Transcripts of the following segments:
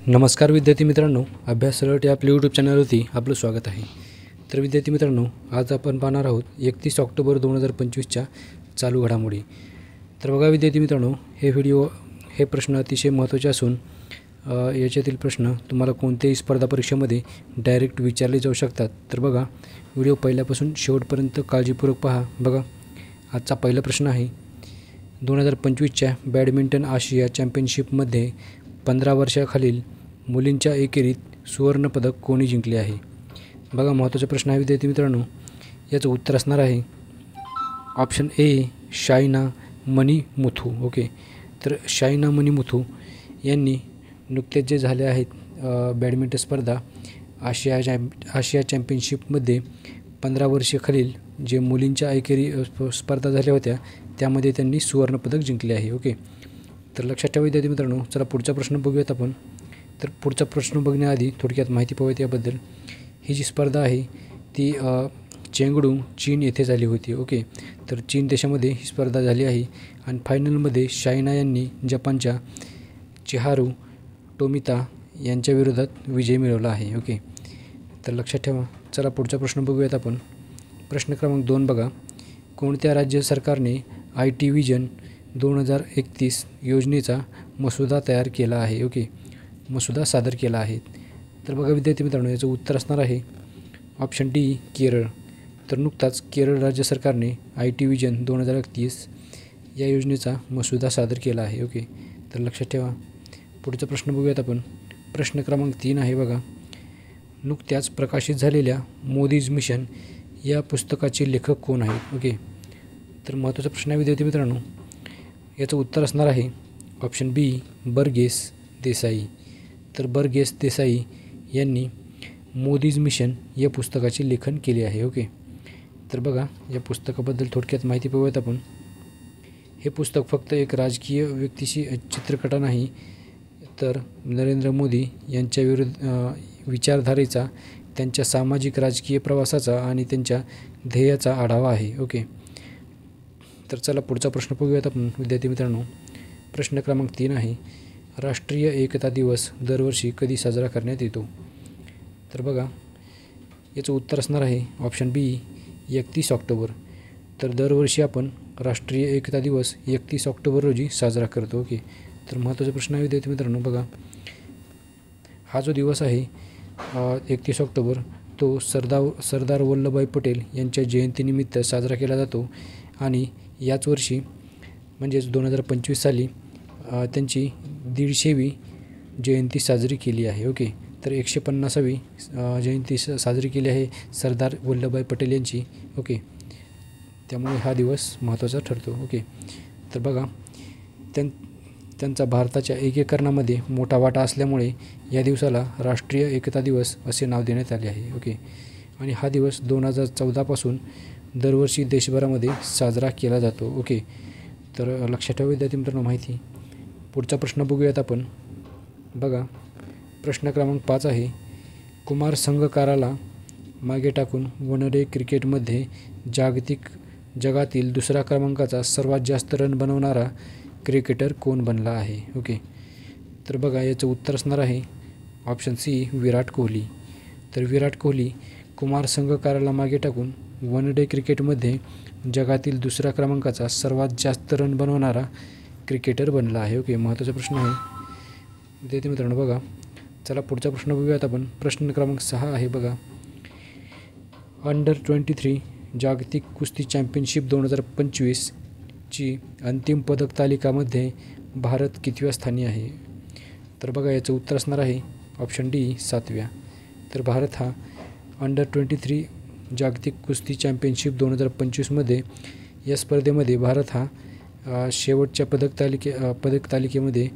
नमस्कार विद्यार्थी मित्रांनो, अभ्यास सरळ या आपल्या यूट्यूब चॅनलवरती आपलं स्वागत आहे। तर विद्यार्थी मित्रांनो, आज आपण पाहणार आहोत 31 ऑक्टोबर 2025च्या चालू घडामोडी। तर बघा विद्यार्थी मित्रांनो, हे प्रश्न अतिशय महत्त्वाचे असून याच्यातील प्रश्न तुम्हाला कोणत्याही स्पर्धा परीक्षेमध्ये डायरेक्ट विचारले जाऊ शकतात। तर बघा, व्हिडिओ पहिल्यापासून शेवटपर्यंत काळजीपूर्वक पहा। बघा, आजचा पहिला प्रश्न आहे, 2025च्या बॅडमिंटन आशिया चॅम्पियनशिपमध्ये 15 वर्षाखालील मुलींच्या एकेरीत सुवर्णपदक कोणी जिंकले आहे? बघा, महत्त्वाचा प्रश्न आहे विद्यार्थी मित्रांनो। याचं उत्तर असणार आहे ऑप्शन ए, शायना मणिमुथू। ओके, तर शायना मणिमुथू नुकतेच जे झाले आहेत बॅडमिंटन स्पर्धा आशिया चॅम्पियनशिपमध्ये 15 वर्षाखालील जे मुलींच्या एकेरी स्पर्धा झाल्या होत्या त्यामध्ये त्यांनी सुवर्णपदक जिंकले आहे। ओके, तर लक्षात ठेवा विद्यार्थी मित्रांनो। चला पुढचा प्रश्न बघूयात आपण। तर पुढचा प्रश्न बघण्याआधी थोडक्यात माहिती पाहूयात याबद्दल। ही जी स्पर्धा आहे ती चेंगडू चीन येथे झाली होती। ओके, तर चीन देशामध्ये ही स्पर्धा झाली आहे आणि फायनलमध्ये शायना यांनी जपानच्या चिहारू टोमिता यांच्या विरोधात विजय मिळवला आहे। ओके, तर लक्षात ठेवा। चला पुढचा प्रश्न बघूयात आपण। प्रश्न क्रमांक 2 बघा, कोणत्या राज्य सरकारने IT विजन 2031 योजनेचा मसुदा तयार केला आहे? ओके, मसुदा सादर केला आहे। तर बघा विद्यार्थी मित्रांनो, याचं उत्तर असणार आहे ऑप्शन डी, केरळ। तर नुकताच केरळ राज्य सरकारने IT विजन 2031 या योजनेचा मसुदा सादर केला आहे। ओके, तर लक्षात ठेवा। पुढचा प्रश्न बघूयात आपण। प्रश्न क्रमांक 3 आहे बघा, नुकत्याच प्रकाशित झालेल्या मोदीज मिशन या पुस्तकाचे लेखक कोण आहेत? ओके, तर महत्त्वाचा प्रश्न आहे विद्यार्थी मित्रांनो। याचं उत्तर असणार आहे ऑप्शन बी, बर्गेस देसाई। तर बर्गेस देसाई यांनी मोदीज मिशन या पुस्तकाचे लेखन केले आहे। ओके, तर बघा, या पुस्तकाबद्दल थोडक्यात माहिती पाहूयात आपण। हे पुस्तक फक्त एक राजकीय व्यक्तीची चित्रकथा नाही, तर नरेंद्र मोदी यांच्या विचारधारेचा, त्यांच्या सामाजिक राजकीय प्रवासाचा आणि त्यांच्या ध्येयाचा आढावा आहे। ओके, तर चला पुढचा प्रश्न बघूयात आपण विद्यार्थी मित्रांनो। प्रश्न क्रमांक 3 आहे, राष्ट्रीय एकता दिवस दरवर्षी कधी साजरा करण्यात येतो? तर बघा, याचं उत्तर असणार आहे ऑप्शन बी, 31 ऑक्टोबर। तर दरवर्षी आपण राष्ट्रीय एकता दिवस 31 ऑक्टोबर रोजी साजरा करतो। ओके, तर महत्त्वाचा प्रश्न आहे विद्यार्थी मित्रांनो। बघा, हा जो दिवस आहे 31 ऑक्टोबर तो सरदार वल्लभभाई पटेल यांच्या जयंतीनिमित्त साजरा केला जातो आणि याच वर्षी म्हणजेच 2025 साली त्यांची 150वी जयंती साजरी केली आहे। ओके, तर 150वी जयंती साजरी केली आहे सरदार वल्लभभाई पटेल यांची। ओके, त्यामुळे हा दिवस महत्त्वाचा ठरतो। ओके, तर बघा, त्यांचा भारताच्या एकीकरणामध्ये मोठा वाटा असल्यामुळे या दिवसाला राष्ट्रीय एकता दिवस असे नाव देण्यात आले आहे। ओके, आणि हा दिवस 2014 पासून दरवर्षी देशभरामध्ये साजरा केला जातो। ओके, तर लक्षात ठेवा विद्यार्थी मित्रांनो माहिती। पुढचा प्रश्न बघूयात आपण। बघा, प्रश्न क्रमांक 5 आहे, कुमार संगकाराला मागे टाकून वन डे क्रिकेटमध्ये जगातील दुसऱ्या क्रमांकाचा सर्वात जास्त रन बनवणारा क्रिकेटर कोण बनला आहे? ओके, तर बघा, याचं उत्तर असणार आहे ऑप्शन सी, विराट कोहली। तर विराट कोहली कुमार संगकाराला मागे टाकून वन डे क्रिकेटमध्ये जगातील दुसऱ्या क्रमांकाचा सर्वात जास्त रन बनवणारा क्रिकेटर बनला आहे। ओके, महत्त्वाचा प्रश्न आहे विद्यार्थी मित्रांनो। बघा, चला पुढचा प्रश्न बघूयात आपण। प्रश्न क्रमांक 6 आहे बघा, अंडर-23 जागतिक कुस्ती चॅम्पियनशिप 2025 ची अंतिम पदक तालिकामध्ये भारत कितव्या स्थानी आहे? तर बघा, याचं उत्तर असणार आहे ऑप्शन डी, 7व्या। तर भारत हा अंडर-23 जागतिक कुस्ती चॅम्पियनशिप 2025मध्ये या स्पर्धेमध्ये भारत हा शेवटच्या पदक तालिकेमध्ये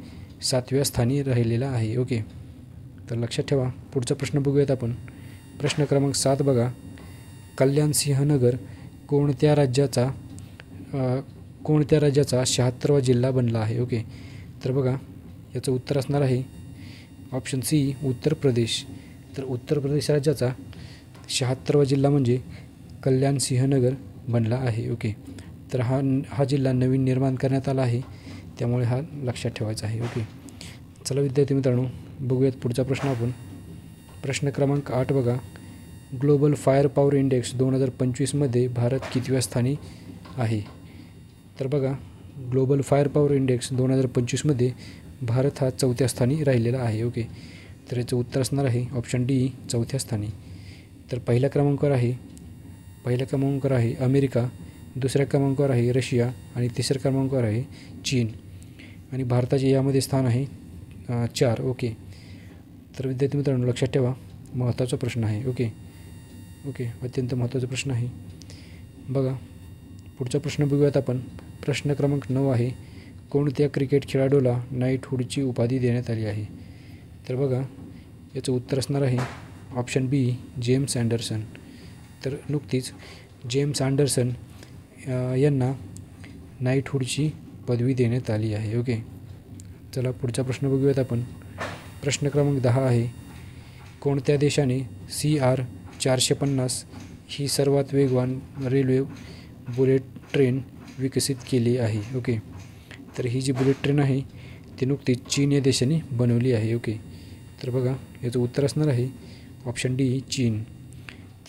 7व्या स्थानी राहिलेला आहे। ओके, तर लक्षात ठेवा। पुढचा प्रश्न बघूयात आपण। प्रश्न क्रमांक 7 बघा, कल्याण सिंहनगर कोणत्या राज्याचा 76वा जिल्हा बनला आहे? ओके, तर बघा, याचं उत्तर असणार आहे ऑप्शन सी, उत्तर प्रदेश। तर उत्तर प्रदेश राज्याचा 76वा जिल्हा म्हणजे कल्याण सिंहनगर बनला आहे। ओके, तर हा जिल्हा नवीन निर्माण करण्यात आला आहे, त्यामुळे हा लक्षात ठेवायचा आहे। ओके, चला चला विद्यार्थी मित्रांनो, बघूयात पुढचा प्रश्न आपण. प्रश्न क्रमांक 8 बघा. ग्लोबल फायर पॉवर इंडेक्स 2025मध्ये भारत कितव्या स्थानी आहे? तर बघा, ग्लोबल फायर पॉवर इंडेक्स 2025मध्ये भारत हा 4थ्या स्थानी राहिलेला आहे. ओके, तर याचं उत्तर असणार आहे ऑप्शन डी, 4थ्या स्थानी. तर पहिल्या क्रमांकावर आहे अमेरिका, दुसऱ्या क्रमांकावर आहे रशिया आणि तिसऱ्या क्रमांकावर आहे चीन. आणि भारताचे यामध्ये स्थान आहे 4. ओके, तर विद्यार्थी मित्रांनो लक्षात ठेवा, महत्त्वाचा प्रश्न आहे. ओके, अत्यंत महत्त्वाचा प्रश्न आहे. बघा, पुढचा प्रश्न बघूयात आपण. प्रश्न क्रमांक 9 आहे. कोणत्या क्रिकेट खेळाडूला नाईटहूडची उपाधी देण्यात आली आहे? तर बघा, याचं उत्तर असणार आहे ऑप्शन बी, जेम्स अँडरसन. तर नुकतीच जेम्स अँडरसन यांना नाईटहूडची पदवी देण्यात आली आहे. ओके, चला पुढचा प्रश्न बघूयात आपण. प्रश्न क्रमांक 10 आहे. कोणत्या देशाने CR-450 ही सर्वात वेगवान रेल्वे बुलेट ट्रेन विकसित केली आहे? ओके, तर ही जी बुलेट ट्रेन आहे ती नुकतीच चीन या देशाने बनवली आहे. ओके, तर बघा, याचं उत्तर असणार आहे ऑप्शन डी, चीन.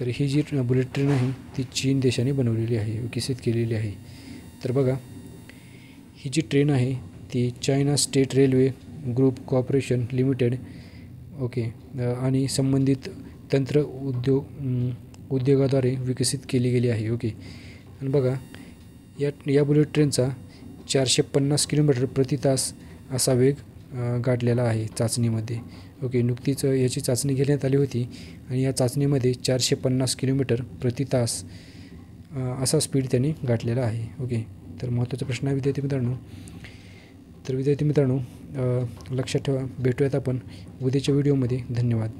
तर ही जी बुलेट ट्रेन आहे ती चीन देशाने बनवलेली आहे, विकसित केलेली आहे. तर बघा, ही जी ट्रेन आहे ती China state railway group corporation limited okay आणि संबंधित तंत्र उद्योगाद्वारे विकसित केली गेली आहे. ओके, आणि बघा, या बुलेट ट्रेनचा 450 किलोमीटर प्रति तास असा वेग गाठलेला आहे चाचणीमध्ये. ओके, नुकतीच याची चाचणी घेण्यात आली होती आणि या चाचणीमध्ये 450 किलोमीटर प्रति तास असा स्पीड त्यांनी गाठलेला आहे. ओके, तर महत्त्वाचा प्रश्न आहे विद्यार्थी मित्रांनो. तर विद्यार्थी मित्रांनो लक्षात ठेवा, भेटूयात आपण उद्याच्या व्हिडिओमध्ये. धन्यवाद.